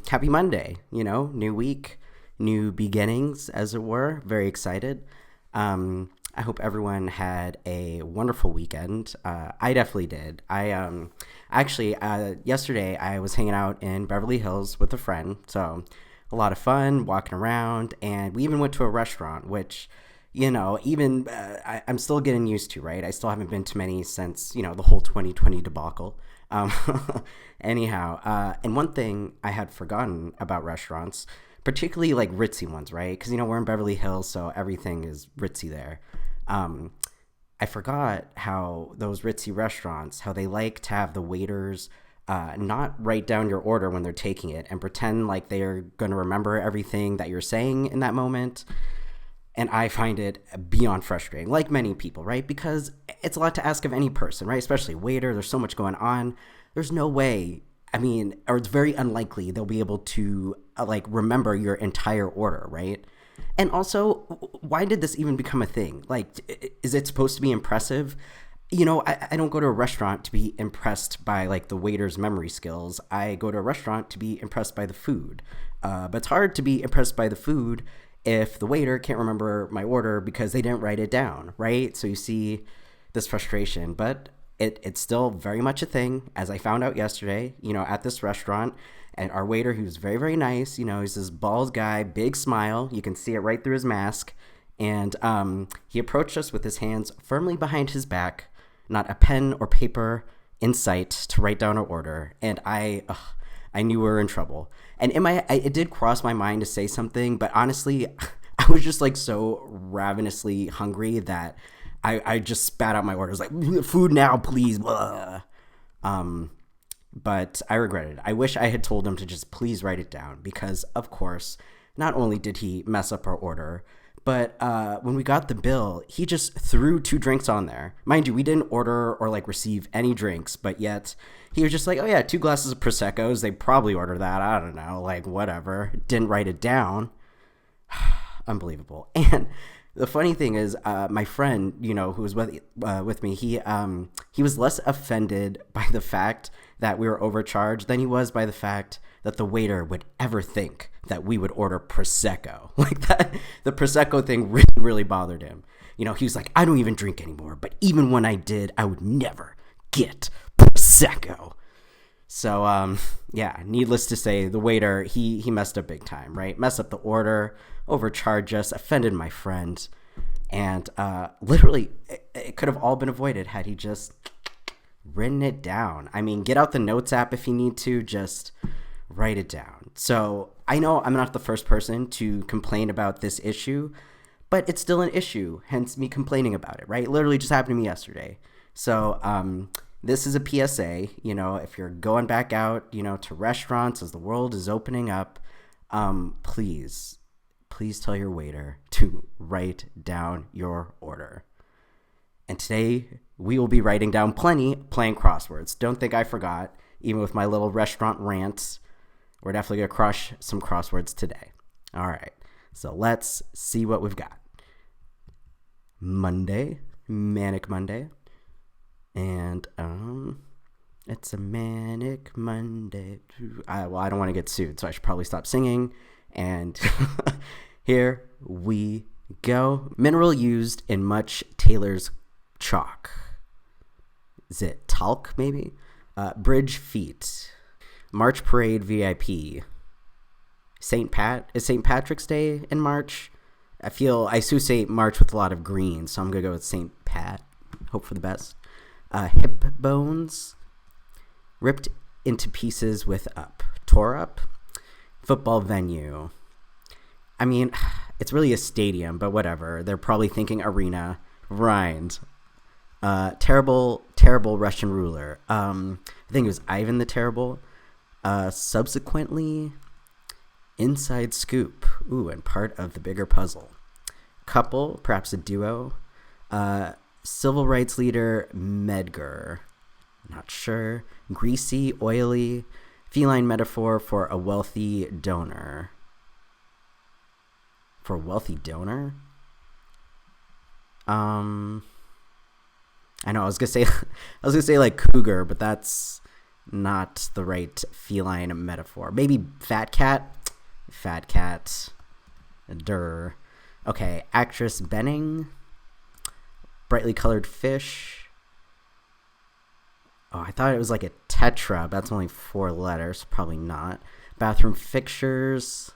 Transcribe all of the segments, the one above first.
Happy Monday. New week, new beginnings, as it were. Very excited. I hope everyone had a wonderful weekend. I definitely did. Yesterday I was hanging out in Beverly Hills with a friend, so a lot of fun walking around, and we even went to a restaurant, which I'm still getting used to, right? I still haven't been to many since, the whole 2020 debacle. Um, and one thing I had forgotten about restaurants, particularly like ritzy ones, right? Because, we're in Beverly Hills, so everything is ritzy there. Um, I forgot how those ritzy restaurants, how they like to have the waiters not write down your order when they're taking it and pretend like they're going to remember everything that you're saying in that moment. And I find it beyond frustrating, like many people, right? Because it's a lot to ask of any person, right? Especially a waiter. There's so much going on. There's no way, or it's very unlikely they'll be able to remember your entire order, right? And also, why did this even become a thing? Like, is it supposed to be impressive? I don't go to a restaurant to be impressed by like the waiter's memory skills. I go to a restaurant to be impressed by the food. But it's hard to be impressed by the food if the waiter can't remember my order because they didn't write it down, right? So you see this frustration, but it's still very much a thing, as I found out yesterday, at this restaurant. And our waiter, he was very, very nice. He's this bald guy, big smile. You can see it right through his mask. And he approached us with his hands firmly behind his back, not a pen or paper in sight to write down our order. And I knew we were in trouble. And it did cross my mind to say something, but honestly, I was just like so ravenously hungry that I just spat out my orders like, food now, please. Blah. But I regretted it. I wish I had told him to just please write it down because, of course, not only did he mess up our order, but when we got the bill, he just threw 2 drinks on there. Mind you, we didn't order or like receive any drinks, but yet he was just like, oh yeah, 2 glasses of Prosecco's. They probably ordered that. I don't know, like whatever. Didn't write it down. Unbelievable. And the funny thing is, my friend, who was with me, he was less offended by the fact that we were overcharged than he was by the fact that the waiter would ever think that we would order Prosecco. Like that, the Prosecco thing really, really bothered him. He was like, I don't even drink anymore, but even when I did, I would never get Prosecco. So, yeah, needless to say, the waiter, he messed up big time, right? Messed up the order, overcharged us, offended my friend. And literally, it could have all been avoided had he just written it down. Get out the notes app if you need to, just write it down. So I know I'm not the first person to complain about this issue, but it's still an issue, hence me complaining about it, right? It literally just happened to me yesterday. So this is a PSA, if you're going back out, to restaurants as the world is opening up, please tell your waiter to write down your order. And today we will be writing down plenty, playing crosswords. Don't think I forgot, even with my little restaurant rants. We're definitely going to crush some crosswords today. All right, so let's see what we've got. Monday, Manic Monday. And it's a Manic Monday. I don't want to get sued, so I should probably stop singing. And here we go. Mineral used in much tailor's chalk. Is it talc, maybe? Bridge feet. March Parade VIP. Is St. Patrick's Day in March? I associate March with a lot of green, so I'm going to go with St. Pat. Hope for the best. Hip bones. Ripped into pieces with up. Tore up. Football venue. It's really a stadium, but whatever. They're probably thinking arena. Rind. Terrible Russian ruler. I think it was Ivan the Terrible. Subsequently, inside scoop. Ooh, and part of the bigger puzzle. Couple, perhaps a duo. Civil rights leader Medgar. Not sure. Greasy, oily. Feline metaphor for a wealthy donor. For a wealthy donor? I know I was gonna say like cougar, but that's Not the right feline metaphor. Maybe fat cat? Fat cat. Durr. Okay, actress Benning. Brightly colored fish. Oh, I thought it was like a tetra, but that's only 4 letters. Probably not. Bathroom fixtures.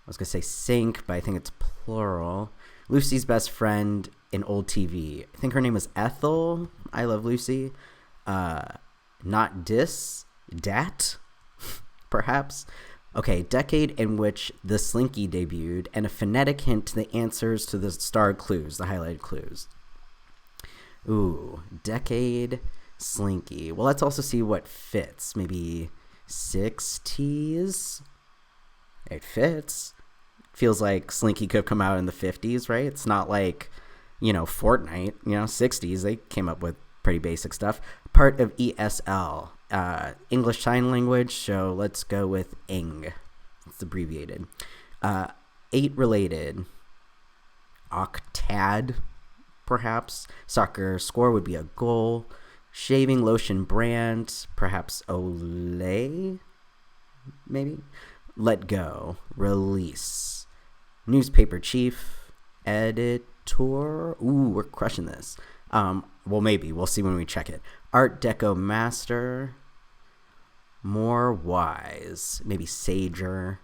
I was going to say sink, but I think it's plural. Lucy's best friend in old TV. I think her name was Ethel. I Love Lucy. Not dat, perhaps. Okay, decade in which the Slinky debuted, and a phonetic hint to the answers to the starred clues, the highlighted clues. Ooh, decade, Slinky. Well, let's also see what fits. Maybe 60s? It fits. Feels like Slinky could have come out in the 50s, right? It's not like, Fortnite, 60s. They came up with pretty basic stuff. Part of ESL, English Sign Language, so let's go with ENG. It's abbreviated. 8 related. Octad, perhaps. Soccer score would be a goal. Shaving lotion brand, perhaps Olay, maybe. Let go, release. Newspaper chief, editor. Ooh, we're crushing this. Well, maybe. We'll see when we check it. Art Deco master. More wise. Maybe sager.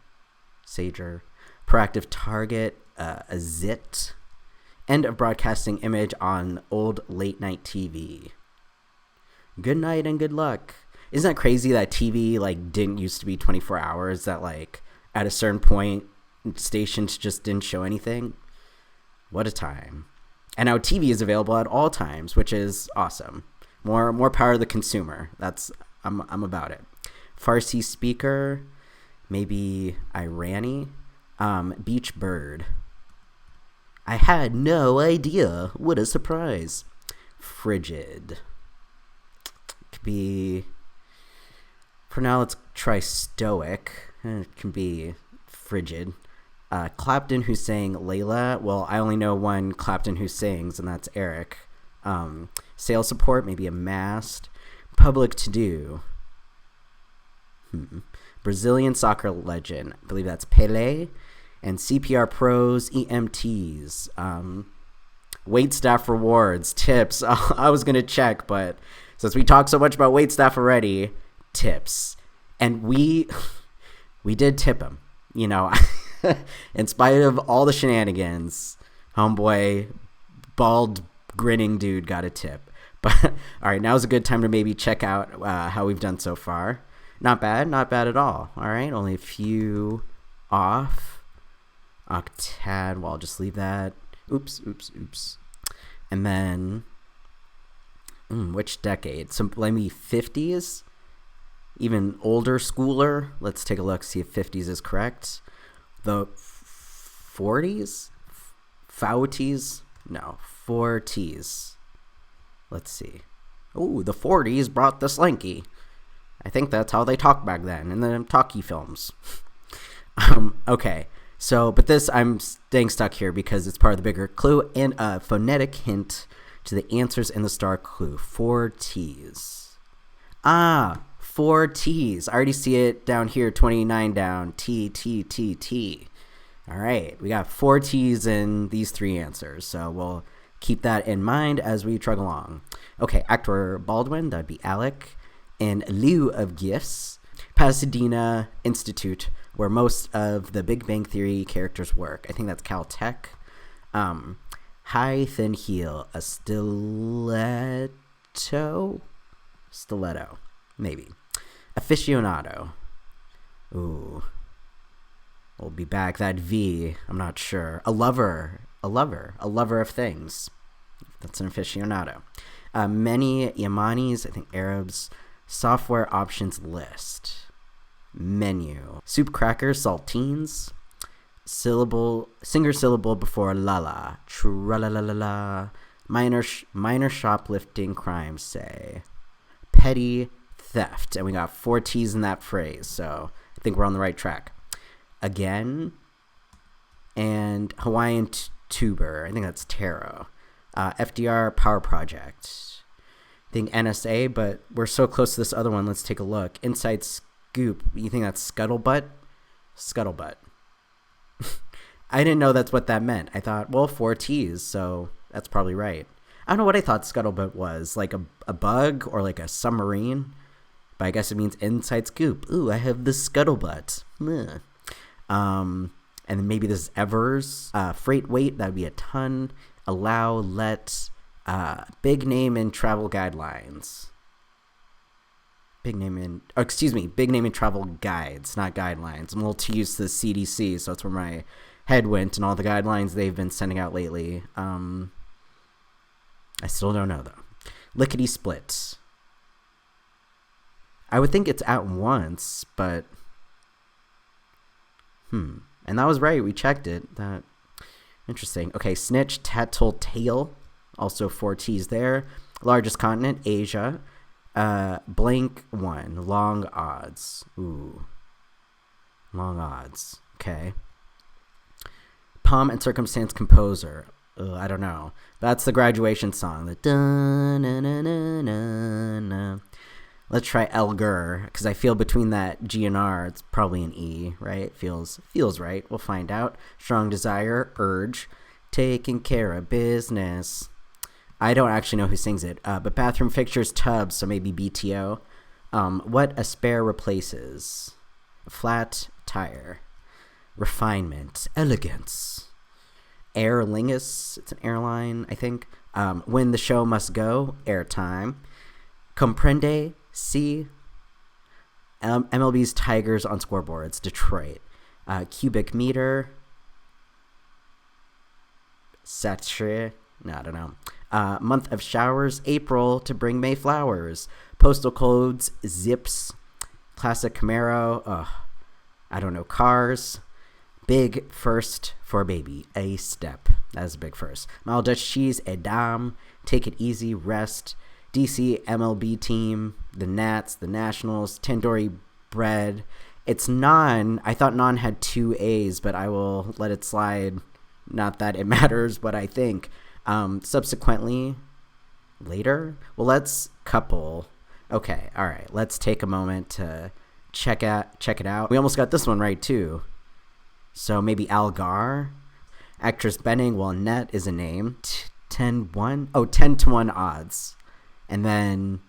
Proactive target. A zit. End of broadcasting image on old late night TV. Good night and good luck. Isn't that crazy that TV didn't used to be 24 hours? That at a certain point stations just didn't show anything? What a time. And now TV is available at all times, which is awesome. More power to the consumer. I'm about it. Farsi speaker, maybe Irani. Beach bird. I had no idea. What a surprise. Frigid. Could be. For now, let's try stoic. It can be frigid. Clapton who sang Layla. Well, I only know one Clapton who sings, and that's Eric. Sales support, maybe a mast. Public to do. Brazilian soccer legend. I believe that's Pelé. And CPR pros, EMTs. Waitstaff rewards, tips. I was going to check, but since we talked so much about waitstaff already, tips. And we did tip him, in spite of all the shenanigans. Homeboy, bald, grinning dude got a tip. But all right, now's a good time to maybe check out how we've done so far. Not bad at all. All right, only a few off. Octad, well, I'll just leave that. Oops. And then, which decade? So maybe 50s? Even older schooler. Let's take a look, see if 50s is correct. The 40s? Fouties? No, 40s. Let's see. Oh, the 40s brought the slinky. I think that's how they talked back then in the talkie films. Okay, so, but this, I'm staying stuck here because it's part of the bigger clue and a phonetic hint to the answers in the star clue. 4 T's. 4 T's. I already see it down here, 29 down. T. All right, we got 4 T's in these 3 answers, so we'll keep that in mind as we trug along. Okay, actor Baldwin, that'd be Alec. In lieu of gifts, Pasadena Institute, where most of the Big Bang Theory characters work. I think that's Caltech. High, thin heel, a stiletto, maybe. Aficionado. Ooh. We'll be back. That V, I'm not sure. A lover of things. That's an aficionado. Many Yamanis, I think Arabs. Software options list. Menu. Soup crackers, saltines. Singer syllable before lala. Tra-la-la-la-la. Minor shoplifting crimes, say. Petty theft. And we got 4 T's in that phrase, so I think we're on the right track. Again. And Hawaiian tuber. I think that's taro. FDR power project. think NSA, but we're so close to this other one. Let's take a look. Inside Scoop. You think that's Scuttlebutt? Scuttlebutt. I didn't know that's what that meant. I thought, well, 4 T's, so that's probably right. I don't know what I thought Scuttlebutt was, like a bug or like a submarine, but I guess it means inside scoop. Ooh, I have the Scuttlebutt. And then maybe this is Evers. Freight weight, that would be a ton. Allow, let, big name in travel guidelines. Big name in travel guides, not guidelines. I'm a little too used to the CDC, so that's where my head went and all the guidelines they've been sending out lately. I still don't know, though. Lickety split. I would think it's at once, but... And that was right. We checked it. That interesting. Okay, snitch, tattle, tail. Also 4 T's there. Largest continent, Asia. Blank one. Long odds. Ooh. Long odds. Okay. Pomp and circumstance composer. I don't know. That's the graduation song. The dun-na-na-na-na-na. Let's try Elgar, because I feel between that G and R, it's probably an E, right? Feels right. We'll find out. Strong desire, urge, taking care of business. I don't actually know who sings it, but bathroom fixtures, tubs, so maybe BTO. What a spare replaces. Flat tire. Refinement, elegance. Aer Lingus, it's an airline, I think. When the show must go, airtime. Comprende, see. MLB's Tigers on scoreboards, Detroit. Cubic meter. Satre, no, I don't know. Month of showers, April, to bring May flowers. Postal codes, zips. Classic Camaro, I don't know, cars. Big first for a baby, a step. That's a big first. Mile Dutch cheese, Edam. Take it easy, rest. DC MLB team, the Nats, the Nationals, tandoori bread. It's non. I thought non had 2 A's, but I will let it slide. Not that it matters what I think. Subsequently, later. Well, let's couple. Okay, all right. Let's take a moment to check it out. We almost got this one right too. So maybe Algar. Actress Benning, well, Net is a name. 10-1. Oh, 10-1 odds. And then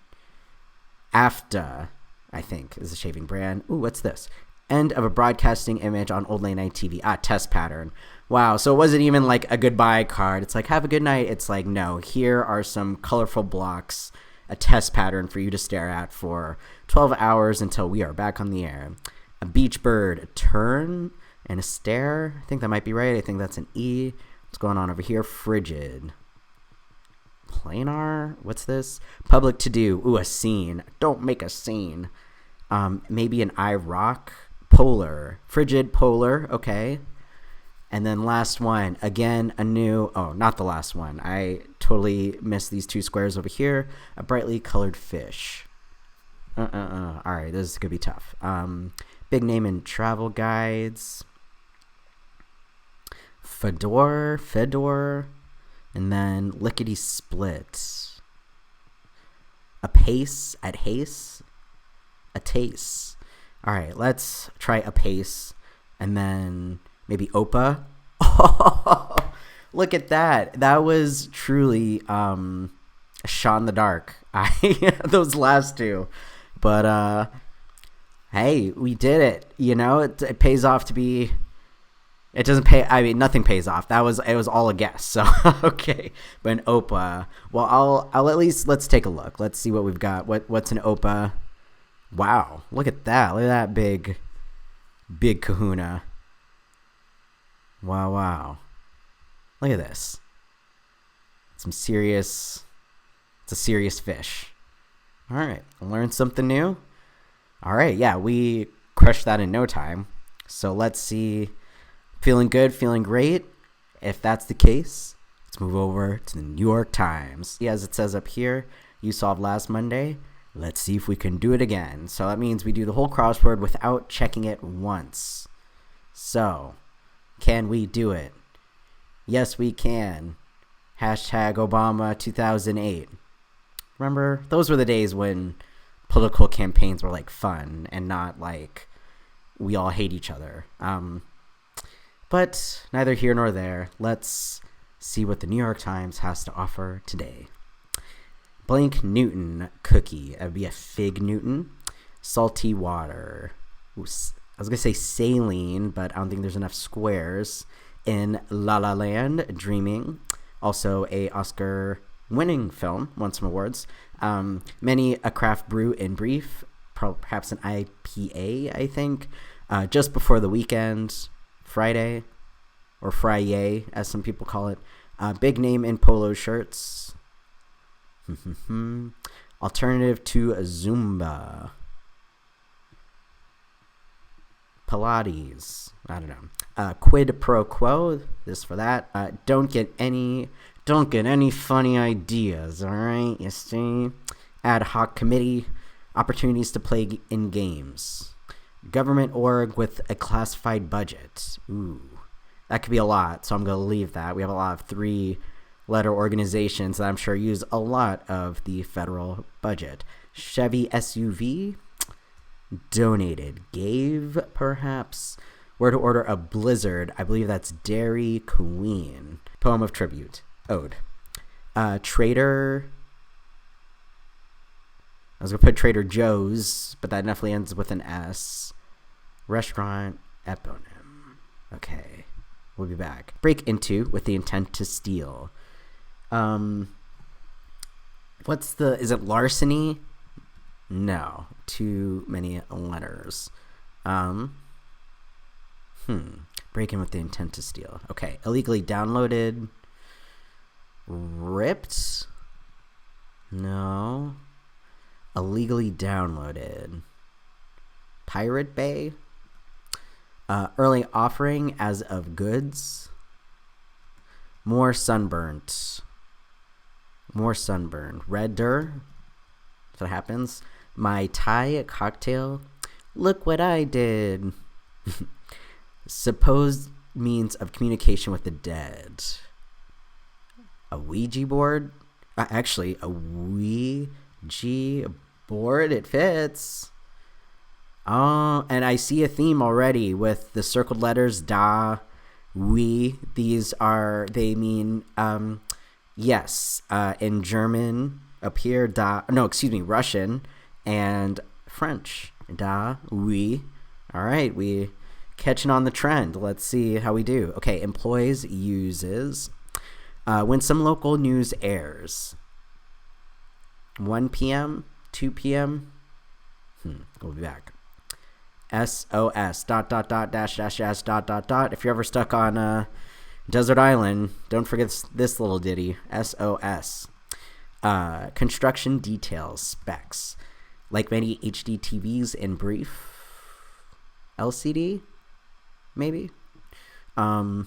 AFTA, I think, is a shaving brand. Ooh, what's this? End of a broadcasting image on old late night TV. Test pattern. Wow, so it wasn't even like a goodbye card. It's like, have a good night. It's like, no, here are some colorful blocks, a test pattern for you to stare at for 12 hours until we are back on the air. A beach bird, a turn, and a stare. I think that might be right. I think that's an E. What's going on over here? Frigid. Planar? What's this? Public to do. Ooh, a scene. Don't make a scene. Maybe an I rock. Polar. Frigid, polar. Okay. And then last one. Again, a new... Oh, not the last one. I totally missed these 2 squares over here. A brightly colored fish. All right, this could be tough. Big name in travel guides. Fedor, and then lickety split. A pace at haste, a taste. All right, let's try a pace, and then maybe Opa. Look at that. That was truly a shot in the dark. Those last 2, but hey, we did it. You know, it pays off to be. It doesn't pay. I mean, nothing pays off. It was all a guess. So okay, but an Opa. Well, I'll at least let's take a look. Let's see what we've got. What's an Opa? Wow, look at that. Look at that big kahuna. Wow. Look at this. It's a serious fish. All right, learned something new. All right, yeah, we crushed that in no time. So let's see. Feeling good, feeling great. If that's the case, let's move over to the New York Times. As it says up here, you solved last Monday. Let's see if we can do it again. So that means we do the whole crossword without checking it once. So, can we do it? Yes, we can. Hashtag Obama 2008. Remember? Those were the days when political campaigns were like fun and not like we all hate each other. But neither here nor there. Let's see what the New York Times has to offer today. Blank Newton cookie. That would be a fig Newton. Salty water. Ooh, I was going to say saline, but I don't think there's enough squares. In La La Land, Dreaming. Also a Oscar-winning film, won some awards. Many a craft brew in brief. Perhaps an IPA, I think. Just before the weekend. Friday, or Friday, as some people call it. Big name in polo shirts. Alternative to Zumba. Pilates. I don't know. Quid pro quo. This for that. Don't get any funny ideas. All right, you see. Ad hoc committee. Opportunities to play in games. Government org with a classified budget. Ooh, that could be a lot, so I'm going to leave that. We have a lot of 3-letter organizations that I'm sure use a lot of the federal budget. Chevy SUV, donated. Gave, perhaps. Where to order a blizzard. I believe that's Dairy Queen. Poem of tribute. Ode. Trader. I was going to put Trader Joe's, but that definitely ends with an S. Restaurant eponym. Okay. We'll be back. Break into with the intent to steal. Is it larceny? No. Too many letters. Break in with the intent to steal. Okay. Illegally downloaded. Ripped? No. Illegally downloaded. Pirate Bay. Early offering as of goods. More sunburnt. Redder. That's what happens. My Thai cocktail. Look what I did. Supposed means of communication with the dead. A Ouija board. Actually, a Ouija board. It fits. Oh, and I see a theme already with the circled letters da, we. They mean yes. In German up here, Russian and French. Da, we. All right, we catching on the trend. Let's see how we do. Okay, employs, uses. When some local news airs. 1 p.m., 2 p.m. We'll be back. SOS .. If you're ever stuck on a desert island, don't forget this little ditty. SOS. Construction details, specs. Like many HD TVs in brief. LCD? Maybe? I'll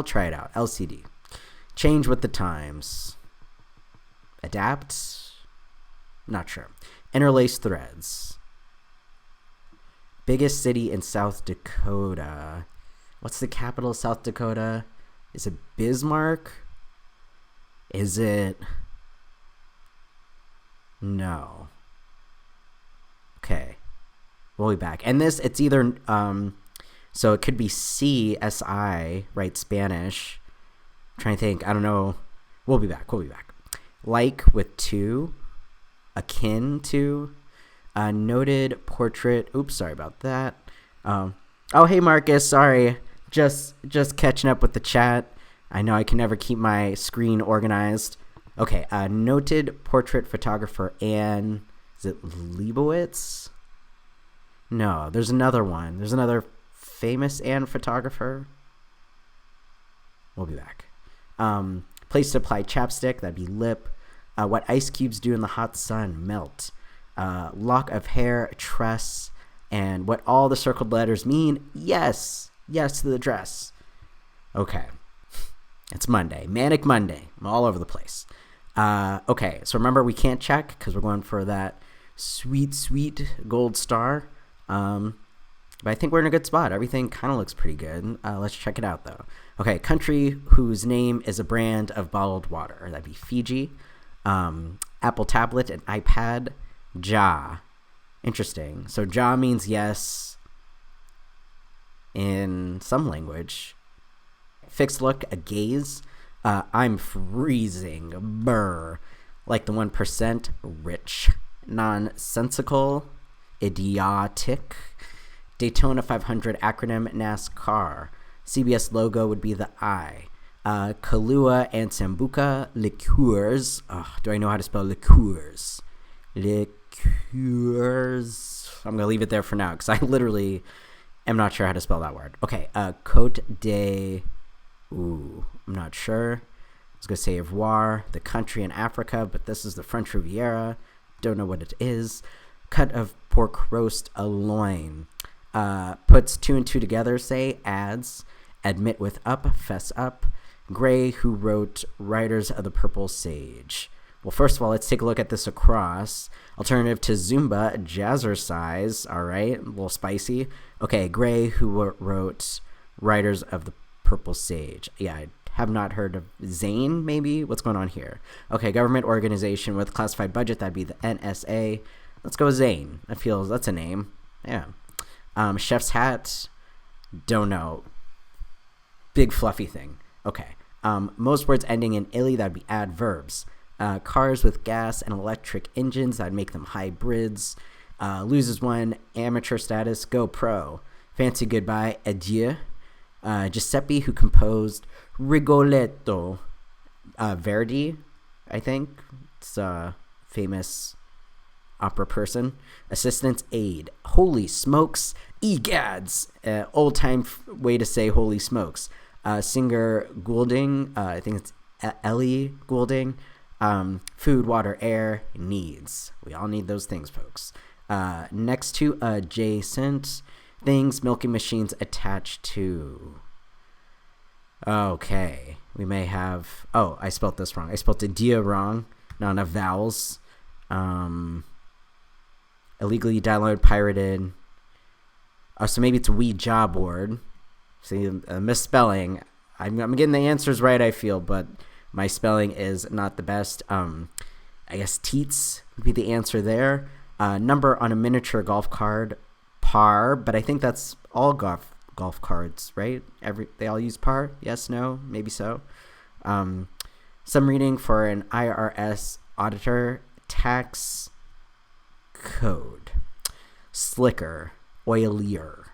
try it out. LCD. Change with the times. Adapt? Not sure. Interlace threads. Biggest city in South Dakota. What's the capital of South Dakota? Is it Bismarck? Is it... No. Okay. We'll be back. And this, it's either... so it could be CSI, right? Spanish. I'm trying to think. I don't know. We'll be back. Like with to. Akin to. Noted portrait. Oops, sorry about that. Oh, hey, Marcus. Sorry. Just catching up with the chat. I know I can never keep my screen organized. Okay. Noted portrait photographer Anne. Is it Leibowitz? No, there's another one. There's another famous Anne photographer. We'll be back. Place to apply chapstick. That'd be lip. What ice cubes do in the hot sun. Melt. Lock of hair, tress, and what all the circled letters mean. Yes to the dress. Okay, it's Monday, Manic Monday. I'm all over the place. Okay, so remember we can't check because we're going for that sweet gold star. But I think we're in a good spot. Everything kind of looks pretty good. Let's check it out though. Okay, country whose name is a brand of bottled water. That'd be Fiji. Apple tablet and iPad. Ja. Interesting. So ja means yes in some language. Fixed look, a gaze. I'm freezing. Brr. Like the 1%. Rich. Nonsensical. Idiotic. Daytona 500 acronym NASCAR. CBS logo would be the I. Kahlua and Sambuca liqueurs. Do I know how to spell liqueurs? Liqueurs. I'm going to leave it there for now because I literally am not sure how to spell that word. Okay, Côte de... Ooh, I'm not sure. I was going to say Ivoire, the country in Africa, but this is the French Riviera. Don't know what it is. Cut of pork roast, a loin. Puts 2 and 2 together, say, adds. Admit with up, fess up. Gray, who wrote Riders of the Purple Sage. Well, first of all, let's take a look at this across. Alternative to Zumba, jazzercise. All right, a little spicy. Okay, Gray, who wrote Riders of the Purple Sage. Yeah, I have not heard of Zane, maybe? What's going on here? Okay, government organization with classified budget. That'd be the NSA. Let's go Zane. That's a name. Yeah. Chef's hat. Don't know. Big fluffy thing. Okay. Most words ending in illy, that'd be adverbs. Cars with gas and electric engines, that'd make them hybrids. Loses one, amateur status, go pro. Fancy goodbye, adieu. Giuseppe, who composed Rigoletto. Verdi, I think. It's a famous opera person. Assistant's aid. Holy smokes, egads. Old time way to say holy smokes. Singer Goulding, I think it's Ellie Goulding. Food, water, air, needs. We all need those things, folks. Next to adjacent things, milking machines attached to. Okay, we may have. Oh, I spelled this wrong. I spelled the dia wrong. Not enough vowels. Illegally downloaded, pirated. So maybe it's a Ouija board. See, misspelling. I'm getting the answers right, I feel, but my spelling is not the best. I guess teats would be the answer there. Number on a miniature golf card, par, but I think that's all golf cards, right? They all use par? Yes, no, maybe so. Some reading for an IRS auditor, tax code, slicker, oilier.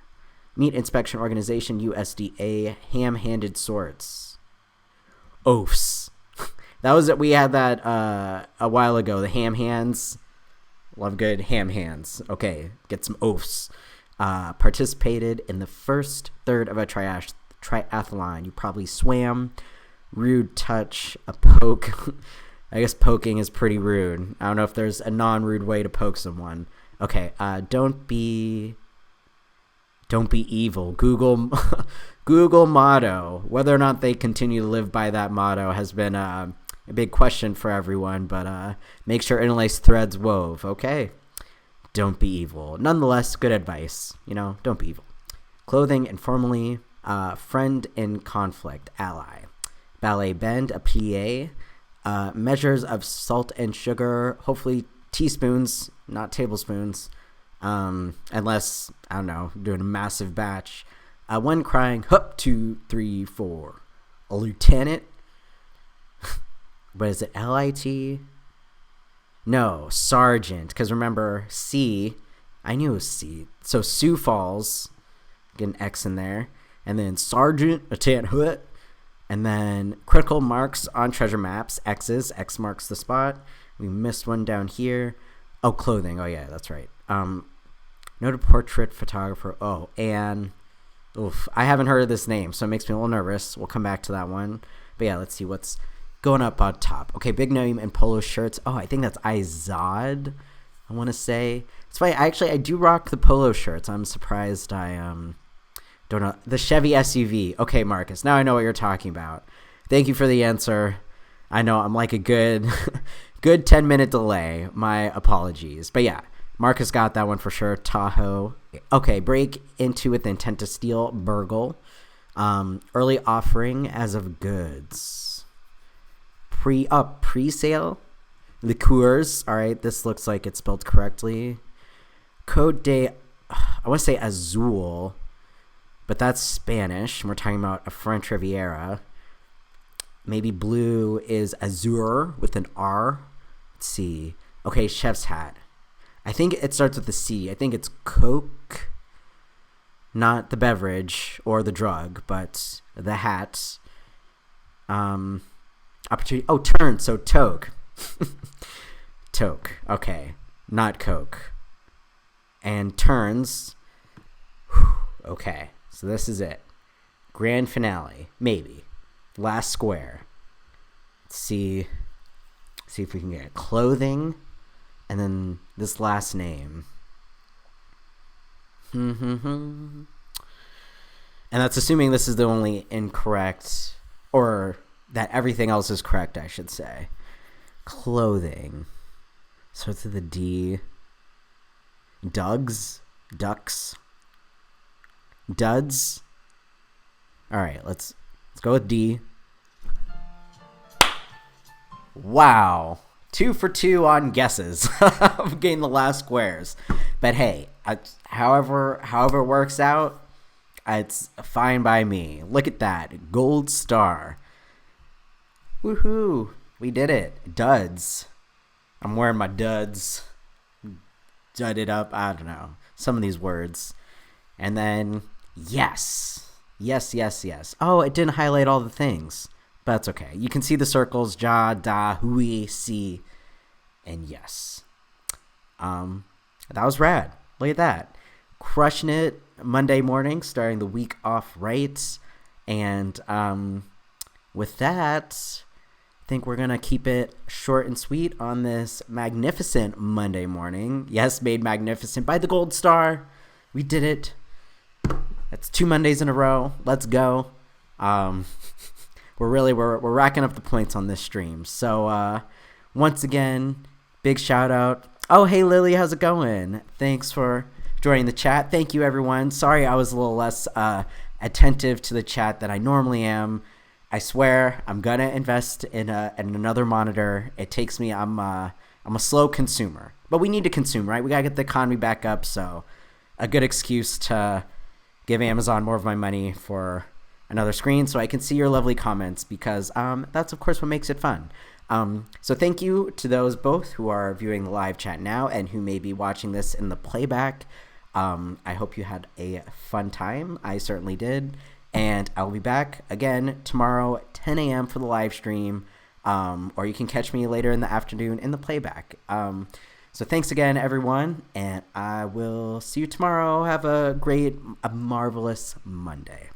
Meat Inspection Organization, USDA, ham-handed sorts. Oafs. That was it. We had that a while ago. The ham hands. Love good ham hands. Okay, get some oafs. Participated in the first third of a triathlon. You probably swam. Rude touch. A poke. I guess poking is pretty rude. I don't know if there's a non-rude way to poke someone. Okay, don't be evil. Google motto. Whether or not they continue to live by that motto has been a big question for everyone, but make sure interlace threads wove. Okay. Don't be evil. Nonetheless, good advice. Don't be evil. Clothing, informally. Friend in conflict, ally. Ballet bend, a plie. Measures of salt and sugar, hopefully teaspoons, not tablespoons. Unless, I don't know, doing a massive batch. One crying, hup, 2, 3, 4. A lieutenant. But is it LIT? No, sergeant. Because remember, C. I knew it was C. So Sioux Falls. Get an X in there. And then sergeant, a tant hut. And then critical marks on treasure maps. X's. X marks the spot. We missed one down here. Oh, clothing. Oh, yeah, that's right. Noted portrait photographer. Oh, and oof, I haven't heard of this name, so it makes me a little nervous. We'll come back to that one. But yeah, let's see what's going up on top. Okay, big name and polo shirts. Oh, I think that's Izod, I want to say. It's funny. I do rock the polo shirts. I'm surprised I don't know. The Chevy SUV. Okay, Marcus, now I know what you're talking about. Thank you for the answer. I know I'm like a good 10-minute delay. My apologies. But yeah. Marcus got that one for sure. Tahoe. Okay, break into with intent to steal. Burgle. Early offering as of goods. Pre-sale. Liqueurs. All right, this looks like it's spelled correctly. Côte de, I want to say Azul, but that's Spanish. We're talking about a French Riviera. Maybe blue is azur with an R. Let's see. Okay, chef's hat. I think it starts with a C. I think it's Coke, not the beverage or the drug, but the hat. Opportunity. Oh, turn. So toque. Toque. Okay, not Coke. And turns. Okay, so this is it. Grand finale. Maybe. Last square. Let's see if we can get clothing, and then this last name. And that's assuming this is the only incorrect, or that everything else is correct, I should say. Clothing. Starts with a D. Duds. All right, let's go with D. Wow, 2 for 2 on guesses of getting the last squares. But hey, however it works out, it's fine by me. Look at that, gold star. Woohoo! We did it. Duds. I'm wearing my duds. Dudded up. I don't know. Some of these words. And then, yes. Oh, it didn't highlight all the things. But that's okay. You can see the circles. Ja, da, hui, si, and yes. That was rad. Look at that. Crushing it Monday morning, starting the week off right. And with that, I think we're going to keep it short and sweet on this magnificent Monday morning. Yes, made magnificent by the Gold Star. We did it. That's 2 Mondays in a row. Let's go. We're racking up the points on this stream. So once again, big shout out. Oh, hey Lily, how's it going? Thanks for joining the chat. Thank you, everyone. Sorry I was a little less attentive to the chat than I normally am. I swear I'm gonna invest in another monitor. It takes me. I'm a slow consumer, but we need to consume, right? We gotta get the economy back up. So a good excuse to give Amazon more of my money for another screen so I can see your lovely comments, because that's of course what makes it fun. So thank you to those both who are viewing the live chat now and who may be watching this in the playback. I hope you had a fun time. I certainly did. And I'll be back again tomorrow at 10 a.m. for the live stream. Or you can catch me later in the afternoon in the playback. So thanks again, everyone. And I will see you tomorrow. Have a marvelous Monday.